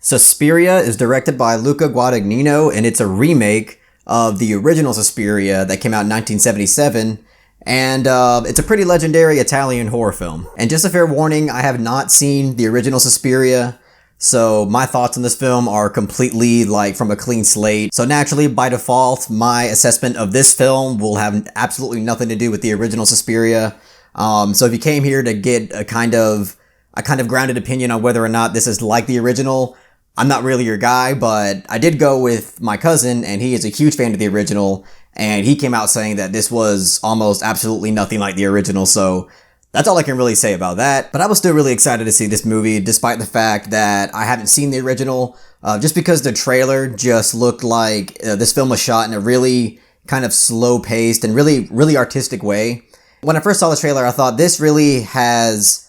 Suspiria is directed by Luca Guadagnino, and it's a remake of the original Suspiria that came out in 1977, and it's a pretty legendary Italian horror film. And just a fair warning, I have not seen the original Suspiria, so my thoughts on this film are completely from a clean slate. So naturally, by default, my assessment of this film will have absolutely nothing to do with the original Suspiria. So if you came here to get a kind of grounded opinion on whether or not this is like the original, I'm not really your guy, but I did go with my cousin, and he is a huge fan of the original, and he came out saying that this was almost absolutely nothing like the original, so that's all I can really say about that. But I was still really excited to see this movie, despite the fact that I haven't seen the original, just because the trailer just looked like this film was shot in a really kind of slow-paced and really artistic way. When I first saw the trailer, I thought this really has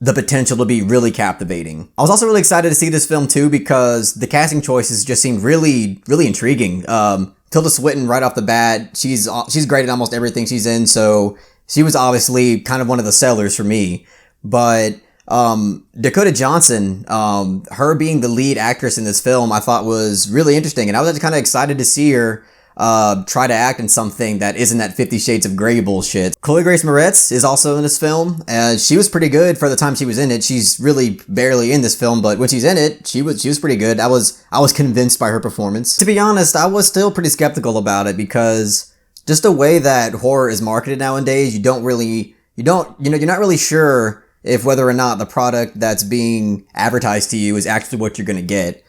the potential to be really captivating. I was also really excited to see this film too because the casting choices just seemed really intriguing. Tilda Swinton right off the bat, she's great in almost everything she's in, so she was obviously kind of one of the sellers for me. But Dakota Johnson, her being the lead actress in this film, I thought was really interesting, and I was actually kind of excited to see her try to act in something that isn't that 50 Shades of Grey bullshit. Chloë Grace Moretz is also in this film. She was pretty good for the time she was in it. She's really barely in this film, but when she's in it, she was pretty good. I was convinced by her performance. To be honest, I was still pretty skeptical about it because just the way that horror is marketed nowadays, you're not really sure if whether or not the product that's being advertised to you is actually what you're gonna get.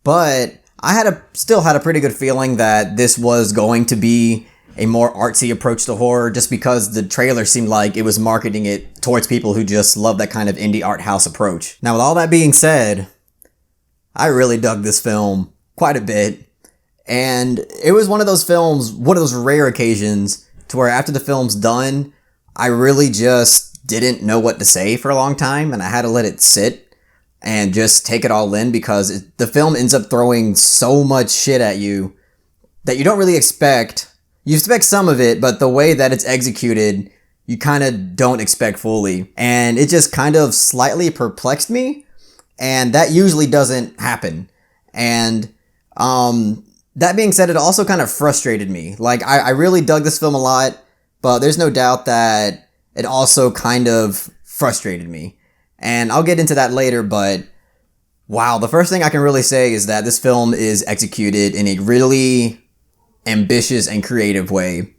But I still had a pretty good feeling that this was going to be a more artsy approach to horror just because the trailer seemed like it was marketing it towards people who just love that kind of indie art house approach. Now, with all that being said, I really dug this film quite a bit, and it was one of those rare occasions to where after the film's done, I really just didn't know what to say for a long time, and I had to let it sit and just take it all in because the film ends up throwing so much shit at you that you don't really expect. You expect some of it, but the way that it's executed, you kind of don't expect fully. And it just kind of slightly perplexed me, and that usually doesn't happen. And that being said, it also kind of frustrated me. I really dug this film a lot, but there's no doubt that it also kind of frustrated me. And I'll get into that later, but wow, the first thing I can really say is that this film is executed in a really ambitious and creative way.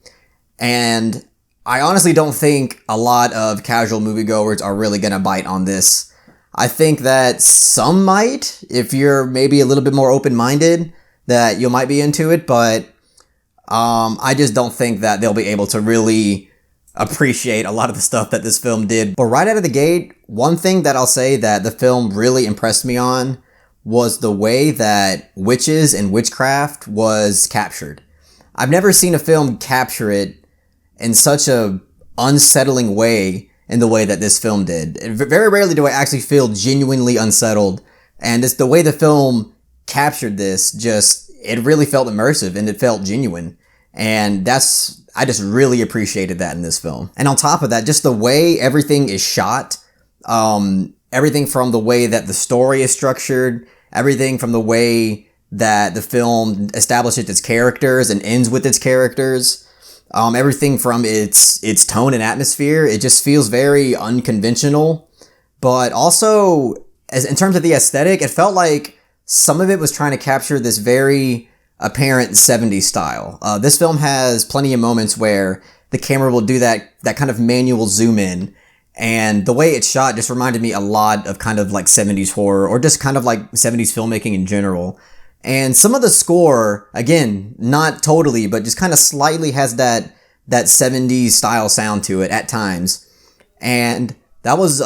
And I honestly don't think a lot of casual moviegoers are really gonna bite on this. I think that some might, if you're maybe a little bit more open-minded, that you might be into it, but I just don't think that they'll be able to really appreciate a lot of the stuff that this film did. But right out of the gate, one thing that I'll say that the film really impressed me on was the way that witches and witchcraft was captured. I've never seen a film capture it in such a unsettling way in the way that this film did. Very rarely do I actually feel genuinely unsettled, and it's the way the film captured this, it really felt immersive and it felt genuine. And I just really appreciated that in this film. And on top of that, just the way everything is shot, everything from the way that the story is structured, everything from the way that the film establishes its characters and ends with its characters, everything from its tone and atmosphere, it just feels very unconventional. But also, in terms of the aesthetic, it felt like some of it was trying to capture this very apparent 70s style. This film has plenty of moments where the camera will do that kind of manual zoom in, and the way it's shot just reminded me a lot of kind of 70s horror, or just kind of 70s filmmaking in general. And some of the score, again, not totally, but just kind of slightly has that 70s style sound to it at times. And that was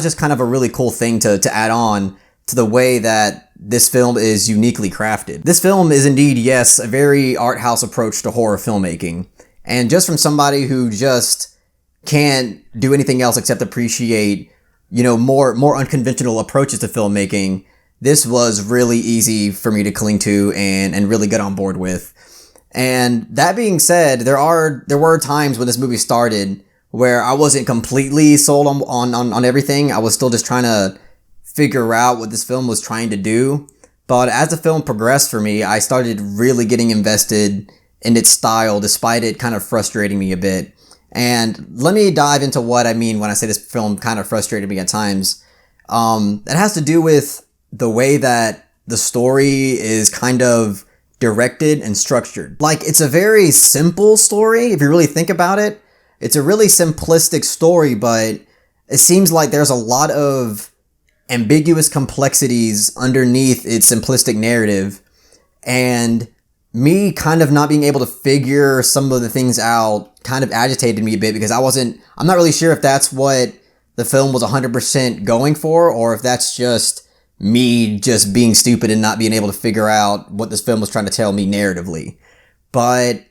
just kind of a really cool thing to add on to the way that this film is uniquely crafted. This film is indeed, yes, a very art house approach to horror filmmaking. And just from somebody who just can't do anything else except appreciate, more unconventional approaches to filmmaking, this was really easy for me to cling to and really get on board with. And that being said, there were times when this movie started where I wasn't completely sold on everything. I was still just trying to figure out what this film was trying to do. But as the film progressed for me, I started really getting invested in its style, despite it kind of frustrating me a bit. And let me dive into what I mean when I say this film kind of frustrated me at times. It has to do with the way that the story is kind of directed and structured. Like, it's a very simple story, if you really think about it. It's a really simplistic story, but it seems like there's a lot of ambiguous complexities underneath its simplistic narrative. And me kind of not being able to figure some of the things out kind of agitated me a bit, because I'm not really sure if that's what the film was 100% going for, or if that's just me just being stupid and not being able to figure out what this film was trying to tell me narratively. But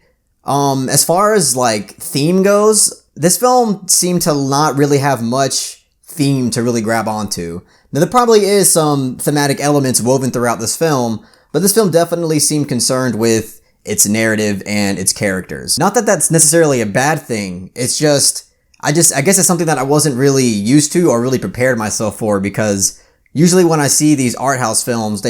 as far as like theme goes, this film seemed to not really have much theme to really grab onto. Now, there probably is some thematic elements woven throughout this film, but this film definitely seemed concerned with its narrative and its characters. Not that that's necessarily a bad thing. It's just, I guess it's something that I wasn't really used to or really prepared myself for, because usually when I see these art house films,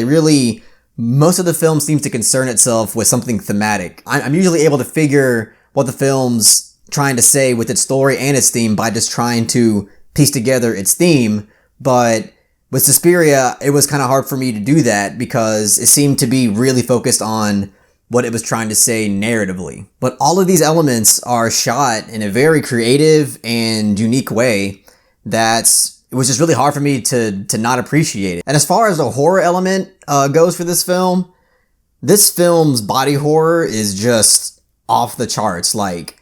most of the film seems to concern itself with something thematic. I'm usually able to figure what the film's trying to say with its story and its theme by just trying to piece together its theme. But with Suspiria, it was kind of hard for me to do that, because it seemed to be really focused on what it was trying to say narratively. But all of these elements are shot in a very creative and unique way it was just really hard for me to not appreciate it. And as far as the horror element goes for this film's body horror is just off the charts. Like,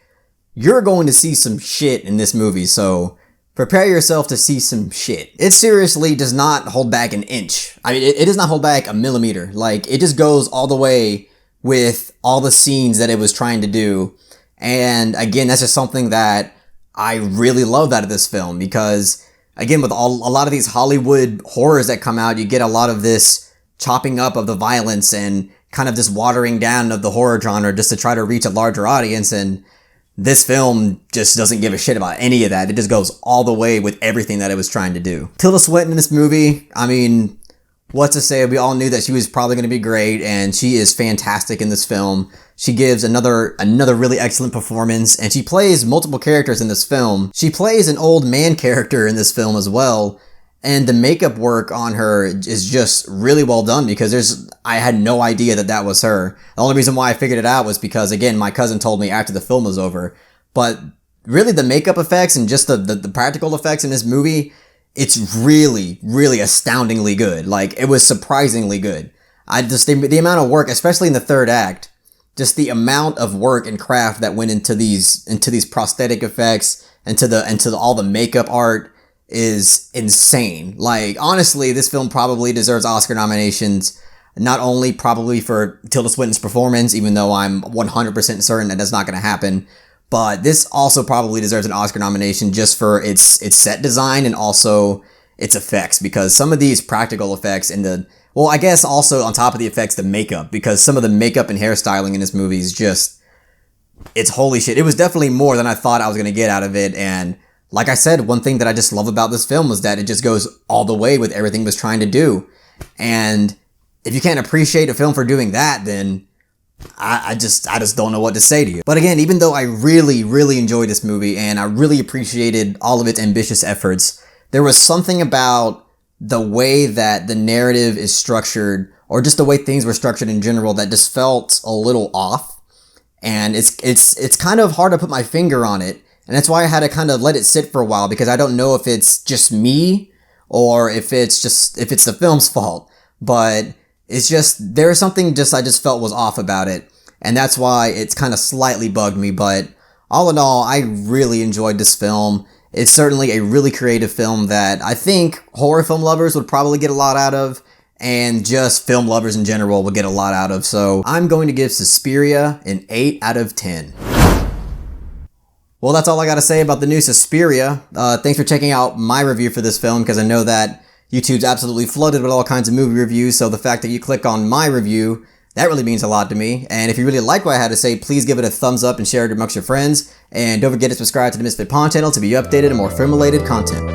you're going to see some shit in this movie, so prepare yourself to see some shit. It seriously does not hold back an inch. I mean, it does not hold back a millimeter. Like, it just goes all the way with all the scenes that it was trying to do. And again, that's just something that I really love out of this film, because again, with a lot of these Hollywood horrors that come out, you get a lot of this chopping up of the violence and kind of this watering down of the horror genre just to try to reach a larger audience. And this film just doesn't give a shit about any of that. It just goes all the way with everything that it was trying to do. Tilda Swinton in this movie, I mean, what to say? We all knew that she was probably going to be great, and she is fantastic in this film. She gives another really excellent performance, and she plays multiple characters in this film. She plays an old man character in this film as well, and the makeup work on her is just really well done, because I had no idea that was her. The only reason why I figured it out was because, again, my cousin told me after the film was over. But really, the makeup effects and just the practical effects in this movie, it's really, really astoundingly good. Like, it was surprisingly good. The amount of work, especially in the third act, just the amount of work and craft that went into these prosthetic effects, into all the makeup art is insane. Like, honestly, this film probably deserves Oscar nominations, not only probably for Tilda Swinton's performance, even though I'm 100% certain that that's not going to happen, but this also probably deserves an Oscar nomination just for its set design and also its effects, because some of these practical effects I guess also on top of the effects, the makeup, because some of the makeup and hairstyling in this movie is just, it's holy shit. It was definitely more than I thought I was going to get out of it. And like I said, one thing that I just love about this film was that it just goes all the way with everything it was trying to do. And if you can't appreciate a film for doing that, then I just don't know what to say to you. But again, even though I really, really enjoyed this movie and I really appreciated all of its ambitious efforts, there was something about the way that the narrative is structured, or just the way things were structured in general, that just felt a little off. And it's kind of hard to put my finger on it. And that's why I had to kind of let it sit for a while, because I don't know if it's just me or if it's the film's fault. But it's just, there was something I just felt was off about it. And that's why it's kind of slightly bugged me. But all in all, I really enjoyed this film. It's certainly a really creative film that I think horror film lovers would probably get a lot out of, and just film lovers in general would get a lot out of. So I'm going to give Suspiria an 8 out of 10. Well, that's all I got to say about the new Suspiria. Thanks for checking out my review for this film, because I know that YouTube's absolutely flooded with all kinds of movie reviews, so the fact that you click on my review, that really means a lot to me. And if you really like what I had to say, please give it a thumbs up and share it amongst your friends. And don't forget to subscribe to the Misfit Pawn channel to be updated on more film-related content.